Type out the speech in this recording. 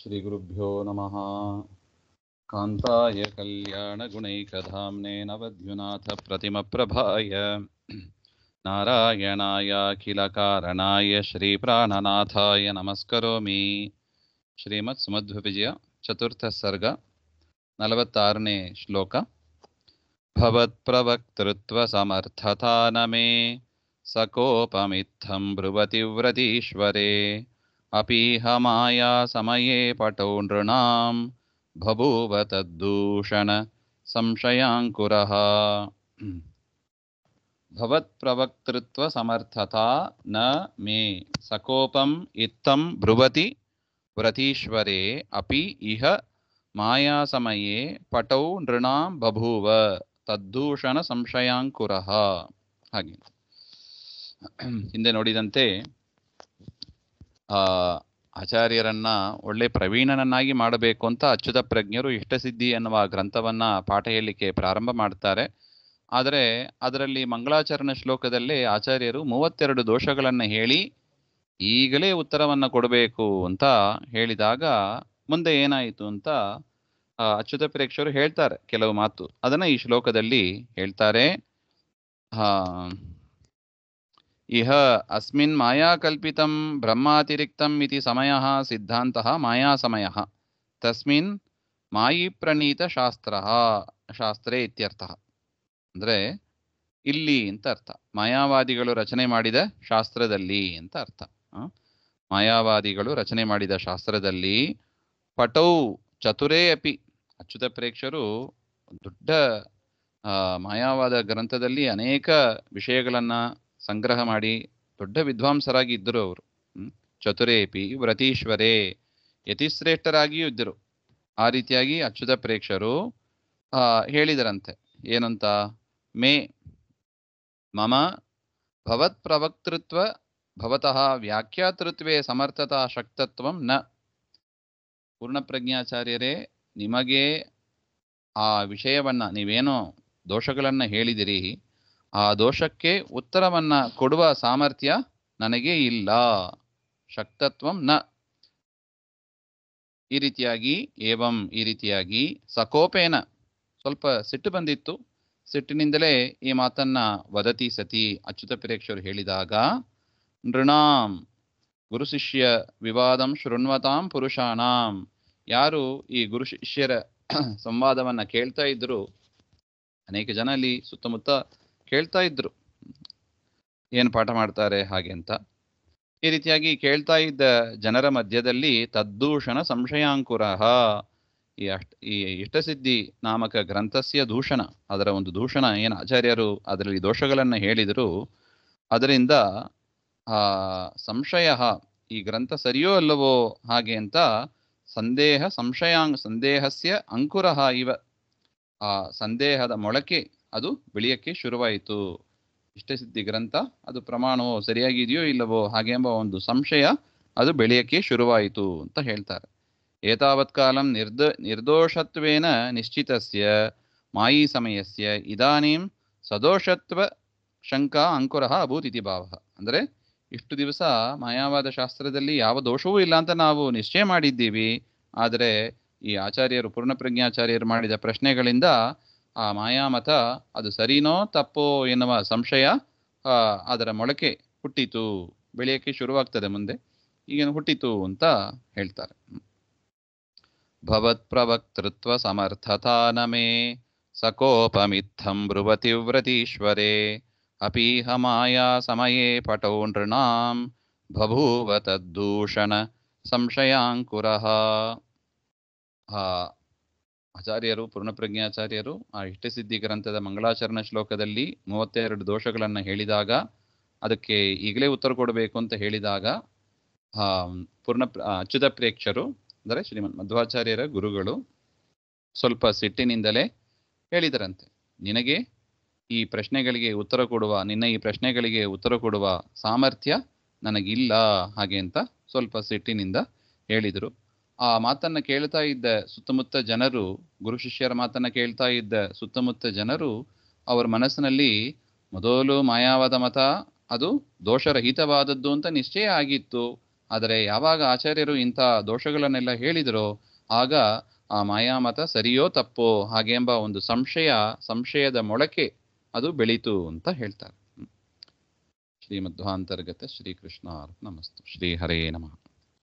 ಶ್ರೀಗುರುಭ್ಯೋ ನಮಃ. ಕಾಂತಾಯ ಕಲ್ಯಾಣಗುಣೈಕಧಾಮ್ನೇ ನವದ್ಯುನಾಥ ಪ್ರತಿಮಪ್ರಭಾಯ ನಾರಾಯಣಾಯಾಖಿಲಕಾರಣಾಯ ಶ್ರೀಪ್ರಾಣನಾಥಾಯ ನಮಸ್ಕರೋಮಿ. ಶ್ರೀಮತ್ ಸುಮಧ್ವವಿಜಯ ಚತುರ್ಥ ಸರ್ಗ 46ನೇ ಶ್ಲೋಕ. ಭವತ್ಪ್ರವಕ್ತೃತ್ವ ಸಮರ್ಥತಾನಮೇ ಸಕೋಪಮಿತ್ಥಂ ಬ್ರುವತಿ ವ್ರತೀಶ್ವರೇ ಅಪೀಹ ಮಾಯಾ ಸಮಯೇ ಪಟೋ ನೃಣಾಂ ಬಭೂವ ತದ್ದೂಷಣ ಸಂಶಯಾಂಕುರಃ. ಭವತ್ಪ್ರವಕ್ತೃತ್ವ ಸಮರ್ಥತಾ ನ ಮೇ ಸಕೋಪಂ ಇತ್ತಂ ಬ್ರುವತಿ ವ್ರತೀಶ್ವರೇ ಅಪಿ ಇಹ ಮಾಯಾ ಸಮಯೇ ಪಟೌ ನೃಣಾಂ ಬಭೂವ ತದ್ದೂಷಣ ಸಂಶಯಾಂಕುರಃ. ಹಾಗೆ ಹಿಂದೆ ನೋಡಿದಂತೆ ಆಚಾರ್ಯರನ್ನ ಒಳ್ಳೆ ಪ್ರವೀಣನನ್ನಾಗಿ ಮಾಡಬೇಕು ಅಂತ ಅಚ್ಯುತ ಪ್ರಜ್ಞರು ಇಷ್ಟಸಿದ್ಧಿ ಎನ್ನುವ ಗ್ರಂಥವನ್ನ ಪಾಠ ಹೇಳಲಿಕ್ಕೆ ಪ್ರಾರಂಭ ಮಾಡ್ತಾರೆ. ಆದರೆ ಅದರಲ್ಲಿ ಮಂಗಳಾಚರಣ ಶ್ಲೋಕದಲ್ಲೇ ಆಚಾರ್ಯರು 32 ದೋಷಗಳನ್ನು ಹೇಳಿ ಈಗಲೇ ಉತ್ತರವನ್ನು ಕೊಡಬೇಕು ಅಂತ ಹೇಳಿದಾಗ ಮುಂದೆ ಏನಾಯಿತು ಅಂತ ಅಚ್ಯುತ ಪ್ರೇಕ್ಷರು ಹೇಳ್ತಾರೆ ಕೆಲವು ಮಾತು. ಅದನ್ನ ಈ ಶ್ಲೋಕದಲ್ಲಿ ಹೇಳ್ತಾರೆ. ಇಹ ಅಸ್ಮಿನ್ ಮಾಯಾಕಲ್ಪಿತಂ ಬ್ರಹ್ಮಾತಿರಿಕ್ತಂ ಇತಿ ಸಮಯಃ ಸಿದ್ಧಾಂತಃ ಮಾಯಾ ಸಮಯಃ ತಸ್ಮಿನ್ ಮಾಯಿ ಪ್ರಣೀತ ಶಾಸ್ತ್ರೇ ಇತ್ಯರ್ಥಃ. ಅಂದ್ರೆ ಇಲ್ಲಿ ಅಂತ ಅರ್ಥ. ಮಾಯಾವಾದಿಗಳು ರಚನೆ ಮಾಡಿದ ಶಾಸ್ತ್ರದಲ್ಲಿ ಅಂತ ಅರ್ಥ. ಮಾಯಾವಾದಿಗಳು ರಚನೆ ಮಾಡಿದ ಶಾಸ್ತ್ರದಲ್ಲಿ ಪಟೌ ಚತುರೇ ಅಪಿ. ಅಚ್ಯುತ ಪ್ರೇಕ್ಷರು ದೊಡ್ಡ ಮಾಯಾವಾದ ಗ್ರಂಥದಲ್ಲಿ ಅನೇಕ ವಿಷಯಗಳನ್ನ ಸಂಗ್ರಹ ಮಾಡಿ ದೊಡ್ಡ ವಿದ್ವಾಂಸರಾಗಿ ಇದ್ದರು ಅವರು. ಚತುರೇಪಿ ವ್ರತೀಶ್ವರೇ, ಯತಿಶ್ರೇಷ್ಠರಾಗಿಯೂ ಇದ್ದರು. ಆ ರೀತಿಯಾಗಿ ಅಚ್ಯುತ ಪ್ರೇಕ್ಷರು ಹೇಳಿದರಂತೆ. ಏನಂತ? ಮೇ ಮಮ ಭವತ್ ಪ್ರವಕ್ತೃತ್ವ ಭವತಃ ವ್ಯಾಖ್ಯಾತೃತ್ವೇ ಸಮರ್ಥತಾ ಶಕ್ತತ್ವಂ ನ. ಪೂರ್ಣಪ್ರಜ್ಞಾಚಾರ್ಯರೇ, ನಿಮಗೆ ಆ ವಿಷಯವನ್ನ, ನೀವೇನೋ ದೋಷಗಳನ್ನ ಹೇಳಿದಿರಿ, ಆ ದೋಷಕ್ಕೆ ಉತ್ತರವನ್ನ ಕೊಡುವ ಸಾಮರ್ಥ್ಯ ನನಗೆ ಇಲ್ಲ. ಶಕ್ತತ್ವಂ ನ. ಈ ರೀತಿಯಾಗಿ ಏವಂ, ಈ ರೀತಿಯಾಗಿ ಸಕೋಪೇನ, ಸ್ವಲ್ಪ ಸಿಟ್ಟು ಬಂದಿತ್ತು, ಸಿಟ್ಟಿನಿಂದಲೇ ಈ ಮಾತನ್ನ ವದತಿ ಸತಿ ಅಚ್ಯುತ ಪ್ರೇಕ್ಷರು ಹೇಳಿದಾಗ, ನೃಣಾಂ ಗುರು ಶಿಷ್ಯ ವಿವಾದಂ ಶೃಣ್ವತಾಂ ಪುರುಷಾಣಾಂ. ಯಾರು ಈ ಗುರು ಶಿಷ್ಯರ ಸಂವಾದವನ್ನ ಕೇಳ್ತಾ ಇದ್ರು, ಅನೇಕ ಜನ ಅಲ್ಲಿ ಸುತ್ತಮುತ್ತ ಕೇಳ್ತಾ ಇದ್ರು, ಏನು ಪಾಠ ಮಾಡ್ತಾರೆ ಹಾಗೆ ಅಂತ. ಈ ರೀತಿಯಾಗಿ ಕೇಳ್ತಾ ಇದ್ದ ಜನರ ಮಧ್ಯದಲ್ಲಿ ತದ್ದೂಷಣ ಸಂಶಯಾಂಕುರಃ, ಈ ಇಷ್ಟಸಿದ್ಧಿ ನಾಮಕ ಗ್ರಂಥಸ್ಯ ದೂಷಣ, ಅದರ ಒಂದು ದೂಷಣ, ಏನು ಆಚಾರ್ಯರು ಅದರಲ್ಲಿ ದೋಷಗಳನ್ನು ಹೇಳಿದರು, ಅದರಿಂದ ಸಂಶಯ, ಈ ಗ್ರಂಥ ಸರಿಯೋ ಅಲ್ಲವೋ ಹಾಗೆ ಅಂತ ಸಂದೇಹಸ್ಯ ಅಂಕುರಃ ಇವ, ಆ ಸಂದೇಹದ ಮೊಳಕೆ ಅದು ಬೆಳೆಯಕ್ಕೆ ಶುರುವಾಯಿತು. ಇಷ್ಟಸಿದ್ಧಿ ಗ್ರಂಥ ಅದು ಪ್ರಮಾಣವೋ ಸರಿಯಾಗಿದೆಯೋ ಇಲ್ಲವೋ ಹಾಗೆ ಎಂಬ ಒಂದು ಸಂಶಯ ಅದು ಬೆಳೆಯಕ್ಕೆ ಶುರುವಾಯಿತು ಅಂತ ಹೇಳ್ತಾರೆ. ಏತಾವತ್ ಕಾಲಂ ನಿರ್ದೋಷತ್ವೇನ ನಿಶ್ಚಿತಸ್ಯ ಮಾಯಿ ಸಮಯಸ್ಯ ಇದಾನೀಂ ಸದೋಷತ್ವ ಶಂಕಾ ಅಂಕುರಃ ಅಭೂತ್ ಇತಿ ಭಾವಃ. ಅಂದರೆ ಇಷ್ಟು ದಿವಸ ಮಾಯಾವಾದ ಶಾಸ್ತ್ರದಲ್ಲಿ ಯಾವ ದೋಷವೂ ಇಲ್ಲ ಅಂತ ನಾವು ನಿಶ್ಚಯ ಮಾಡಿದ್ದೀವಿ. ಆದರೆ ಈ ಆಚಾರ್ಯರು, ಪೂರ್ಣಪ್ರಜ್ಞಾಚಾರ್ಯರು ಮಾಡಿದ ಪ್ರಶ್ನೆಗಳಿಂದ ಆ ಮಾಯಾಮತ ಅದು ಸರಿನೋ ತಪ್ಪೋ ಎನ್ನುವ ಸಂಶಯ ಅದರ ಮೊಳಕೆ ಹುಟ್ಟಿತು, ಬೆಳೆಯಕ್ಕೆ ಶುರುವಾಗ್ತದೆ ಮುಂದೆ, ಈಗೇನು ಹುಟ್ಟಿತು ಅಂತ ಹೇಳ್ತಾರೆ. ಭವತ್ ಪ್ರವಕ್ತೃತ್ವ ಸಮರ್ಥತಾ ನಮೇ ಸಕೋಪಮಿತ್ಥಂ ಬ್ರುವತಿ ವ್ರತೀಶ್ವರೇ ಅಪೀಹ ಮಾಯಾ ಸಮಯೇ ಪಟೌ ನೃಣಾಂ ಬಭೂವ ತದ್ದೂಷಣ ಸಂಶಯಾಂಕುರಃ. ಆಚಾರ್ಯರು, ಪೂರ್ಣಪ್ರಜ್ಞಾಚಾರ್ಯರು ಆ ಇಷ್ಟಸಿದ್ಧಿ ಗ್ರಂಥದ ಮಂಗಳಾಚರಣ ಶ್ಲೋಕದಲ್ಲಿ 32 ದೋಷಗಳನ್ನು ಹೇಳಿದಾಗ, ಅದಕ್ಕೆ ಈಗಲೇ ಉತ್ತರ ಕೊಡಬೇಕು ಅಂತ ಹೇಳಿದಾಗ, ಅಚ್ಯುತ ಪ್ರೇಕ್ಷರು ಅಂದರೆ ಶ್ರೀಮದ್ ಮಧ್ವಾಚಾರ್ಯರ ಗುರುಗಳು ಸ್ವಲ್ಪ ಸಿಟ್ಟಿನಿಂದಲೇ ಹೇಳಿದರಂತೆ, ನಿನಗೆ ಈ ಪ್ರಶ್ನೆಗಳಿಗೆ ಉತ್ತರ ಕೊಡುವ, ನಿನ್ನ ಈ ಪ್ರಶ್ನೆಗಳಿಗೆ ಉತ್ತರ ಕೊಡುವ ಸಾಮರ್ಥ್ಯ ನನಗಿಲ್ಲ ಹಾಗೆ ಅಂತ ಸ್ವಲ್ಪ ಸಿಟ್ಟಿನಿಂದ ಹೇಳಿದರು. ಆ ಮಾತನ್ನ ಕೇಳ್ತಾ ಇದ್ದ ಸುತ್ತಮುತ್ತ ಜನರು, ಗುರು ಶಿಷ್ಯರ ಮಾತನ್ನ ಕೇಳ್ತಾ ಇದ್ದ ಸುತ್ತಮುತ್ತ ಜನರು, ಅವರ ಮನಸ್ಸಿನಲ್ಲಿ ಮೊದಲು ಮಾಯಾವಾದ ಮತ ಅದು ದೋಷರಹಿತವಾದದ್ದು ಅಂತ ನಿಶ್ಚಯ ಆಗಿತ್ತು. ಆದರೆ ಯಾವಾಗ ಆಚಾರ್ಯರು ಇಂಥ ದೋಷಗಳನ್ನೆಲ್ಲ ಹೇಳಿದರೋ ಆಗ ಆ ಮಾಯಾಮತ ಸರಿಯೋ ತಪ್ಪೋ ಹಾಗೆ ಎಂಬ ಒಂದು ಸಂಶಯದ ಮೊಳಕೆ ಅದು ಬೆಳೀತು ಅಂತ ಹೇಳ್ತಾರೆ. ಶ್ರೀಮಧ್ವಾಂತರ್ಗತ ಶ್ರೀಕೃಷ್ಣ ಅರ್ಪಣಮಸ್ತು. ಶ್ರೀ ಹರೇ ನಮಃ.